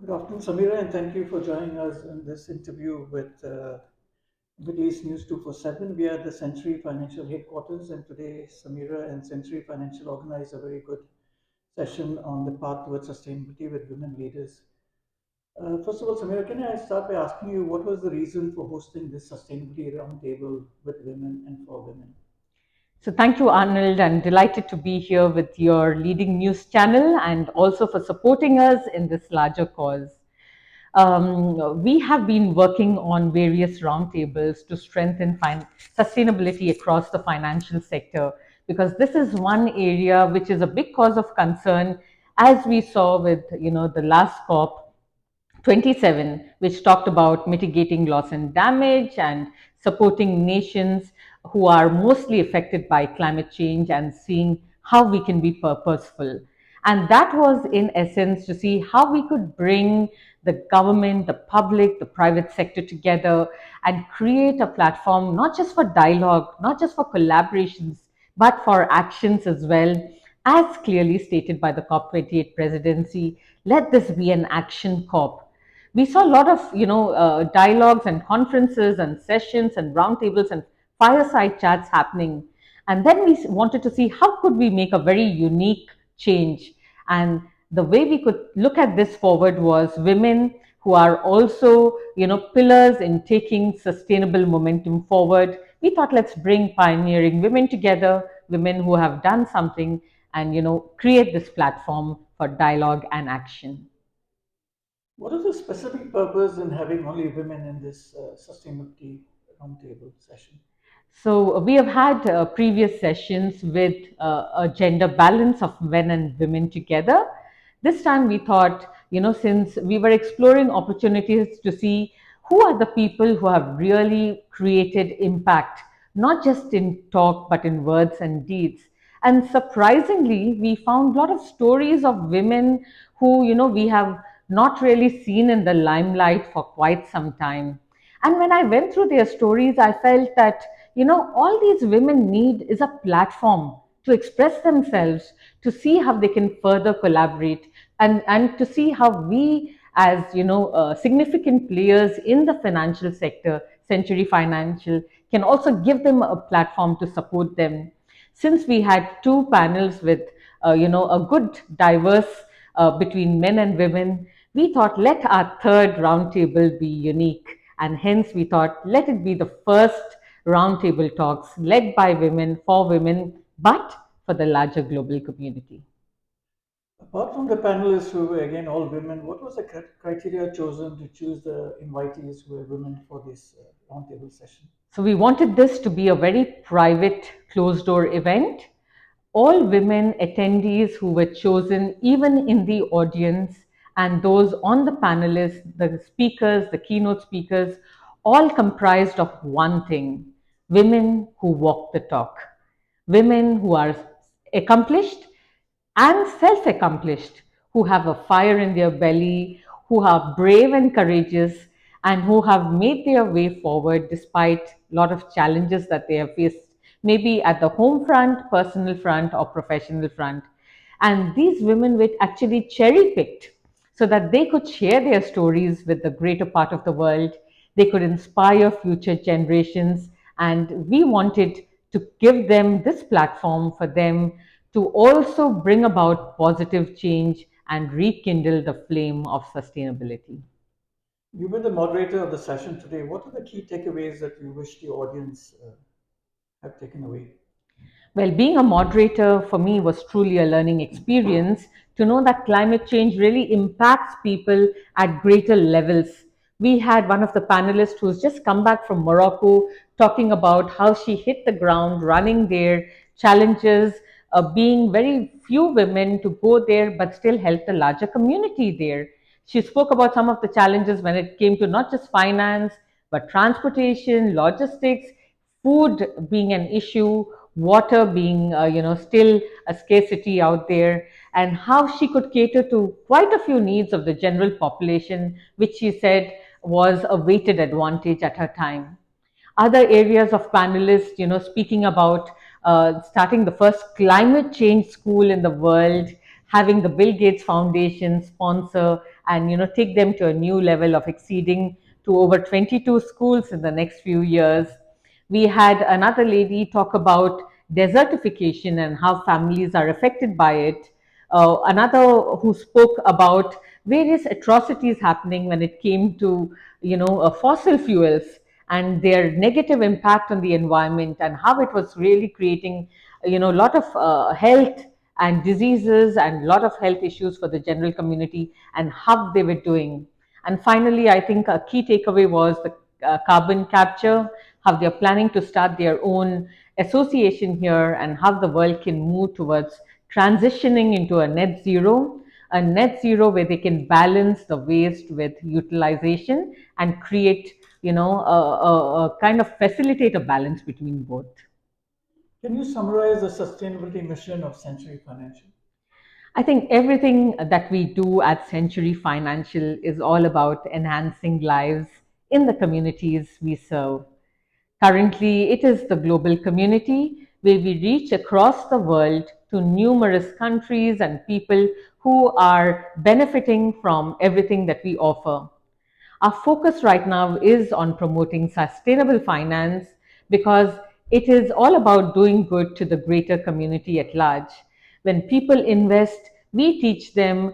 Good afternoon, Sameera, and thank you for joining us in this interview with Middle East News 247. We are at the Century Financial headquarters, and today Sameera and Century Financial organized a very good session on the path towards sustainability with women leaders. First of all, Sameera, can I start by asking you what was the reason for hosting this sustainability roundtable with women and for women? So thank you, Arnold. I'm delighted to be here with your leading news channel and also for supporting us in this larger cause. We have been working on various roundtables to strengthen sustainability across the financial sector because this is one area which is a big cause of concern, as we saw with the last COP 27, which talked about mitigating loss and damage and supporting nations who are mostly affected by climate change and seeing how we can be purposeful. And that was, in essence, to see how we could bring the government, the public, the private sector together and create a platform not just for dialogue, not just for collaborations, but for actions as well. As clearly stated by the COP28 presidency, let this be an action COP. We saw a lot of dialogues and conferences and sessions and roundtables and fireside chats happening, and then we wanted to see how could we make a very unique change. And the way we could look at this forward was women who are also pillars in taking sustainable momentum forward. We thought, let's bring pioneering women together, women who have done something, and create this platform for dialogue and action. What is the specific purpose in having only women in this sustainability roundtable session? So we have had previous sessions with a gender balance of men and women together. This time we thought, since we were exploring opportunities to see who are the people who have really created impact, not just in talk, but in words and deeds. And surprisingly, we found a lot of stories of women who, we have not really seen in the limelight for quite some time. And when I went through their stories, I felt that, all these women need is a platform to express themselves, to see how they can further collaborate, and to see how we, as significant players in the financial sector, Century Financial, can also give them a platform to support them. Since we had two panels with, a good diverse between men and women, we thought let our third roundtable be unique, and hence we thought let it be the first roundtable talks led by women for women, but for the larger global community. Apart from the panelists who were again all women, what was the criteria chosen to choose the invitees who were women for this roundtable session? So we wanted this to be a very private, closed door event. All women attendees who were chosen, even in the audience, and those on the panelists, the speakers, the keynote speakers, all comprised of one thing: women who walk the talk, women who are accomplished and self accomplished, who have a fire in their belly, who are brave and courageous, and who have made their way forward despite a lot of challenges that they have faced, maybe at the home front, personal front, or professional front. And these women were actually cherry picked so that they could share their stories with the greater part of the world. They could inspire future generations. And we wanted to give them this platform for them to also bring about positive change and rekindle the flame of sustainability. You were the moderator of the session today. What are the key takeaways that you wish the audience have taken away? Well, being a moderator for me was truly a learning experience to know that climate change really impacts people at greater levels. We had one of the panelists who's just come back from Morocco talking about how she hit the ground running there, challenges, being very few women to go there but still help the larger community there. She spoke about some of the challenges when it came to not just finance, but transportation, logistics, food being an issue, water being still a scarcity out there, and how she could cater to quite a few needs of the general population, which she said was a weighted advantage at her time. Other areas of panelists, speaking about starting the first climate change school in the world, having the Bill Gates Foundation sponsor and take them to a new level of exceeding to over 22 schools in the next few years. We had another lady talk about desertification and how families are affected by it. Another who spoke about various atrocities happening when it came to fossil fuels and their negative impact on the environment, and how it was really creating a lot of health and diseases and a lot of health issues for the general community, and how they were doing. And finally, I think a key takeaway was the carbon capture, how they're planning to start their own association here, and how the world can move towards transitioning into a net zero where they can balance the waste with utilization and create, a kind of facilitate a balance between both. Can you summarize the sustainability mission of Century Financial? I think everything that we do at Century Financial is all about enhancing lives in the communities we serve. Currently, it is the global community where we reach across the world to numerous countries and people who are benefiting from everything that we offer. Our focus right now is on promoting sustainable finance because it is all about doing good to the greater community at large. When people invest, we teach them,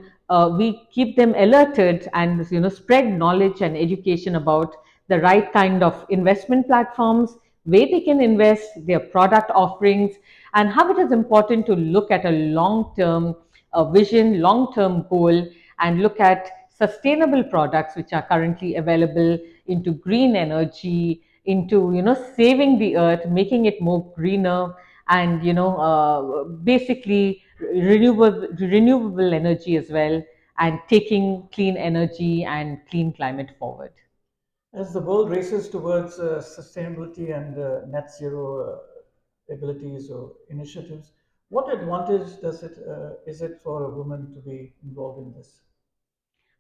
we keep them alerted, and spread knowledge and education about the right kind of investment platforms, where they can invest, their product offerings, and how it is important to look at a long-term vision, long-term goal, and look at sustainable products which are currently available into green energy, into saving the earth, making it more greener, and basically renewable energy as well, and taking clean energy and clean climate forward. As the world races towards sustainability and net zero abilities or initiatives, what advantage is it for a woman to be involved in this?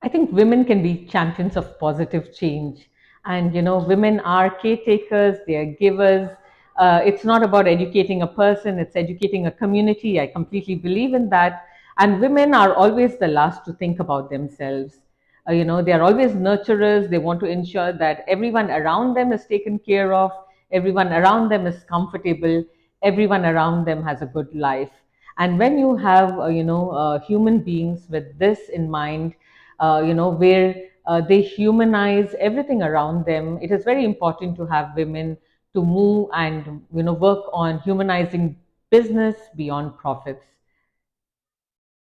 I think women can be champions of positive change. And, women are caretakers, they are givers. It's not about educating a person, it's educating a community. I completely believe in that. And women are always the last to think about themselves. They are always nurturers. They want to ensure that everyone around them is taken care of, everyone around them is comfortable, everyone around them has a good life. And when you have, human beings with this in mind, where they humanize everything around them. It is very important to have women to move and work on humanizing business beyond profits.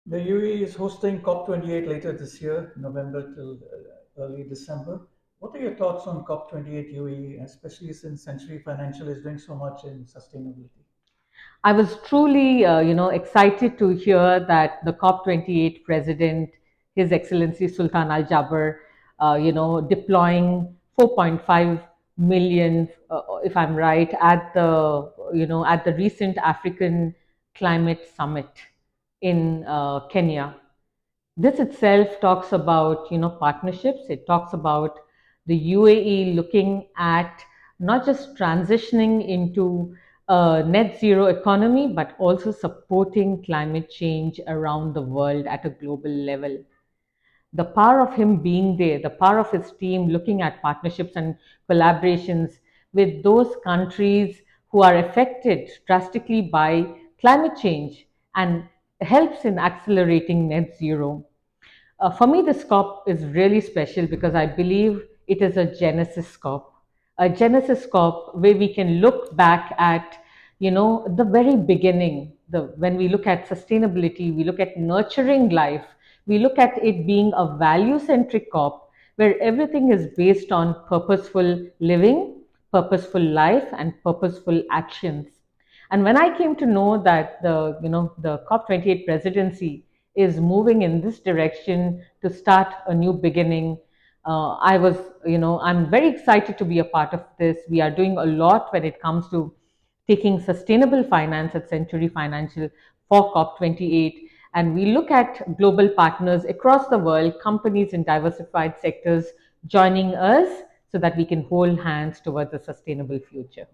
The UAE is hosting COP28 later this year, November till early December. What are your thoughts on COP28 UAE, especially since Century Financial is doing so much in sustainability? I was truly, excited to hear that the COP28 president, His Excellency Sultan Al Jaber, deploying 4.5 million, if I'm right, at the recent African Climate Summit in Kenya. This itself talks about partnerships. It talks about the UAE looking at not just transitioning into a net zero economy, but also supporting climate change around the world at a global level. The power of him being there, the power of his team looking at partnerships and collaborations with those countries who are affected drastically by climate change, and helps in accelerating net zero. For me, this COP is really special because I believe it is a Genesis COP, where we can look back at, the very beginning. When we look at sustainability, we look at nurturing life, we look at it being a value-centric COP, where everything is based on purposeful living, purposeful life, and purposeful actions. And when I came to know that the COP28 presidency is moving in this direction to start a new beginning, I was, I'm very excited to be a part of this. We are doing a lot when it comes to taking sustainable finance at Century Financial for COP28. And we look at global partners across the world, companies in diversified sectors joining us so that we can hold hands towards a sustainable future.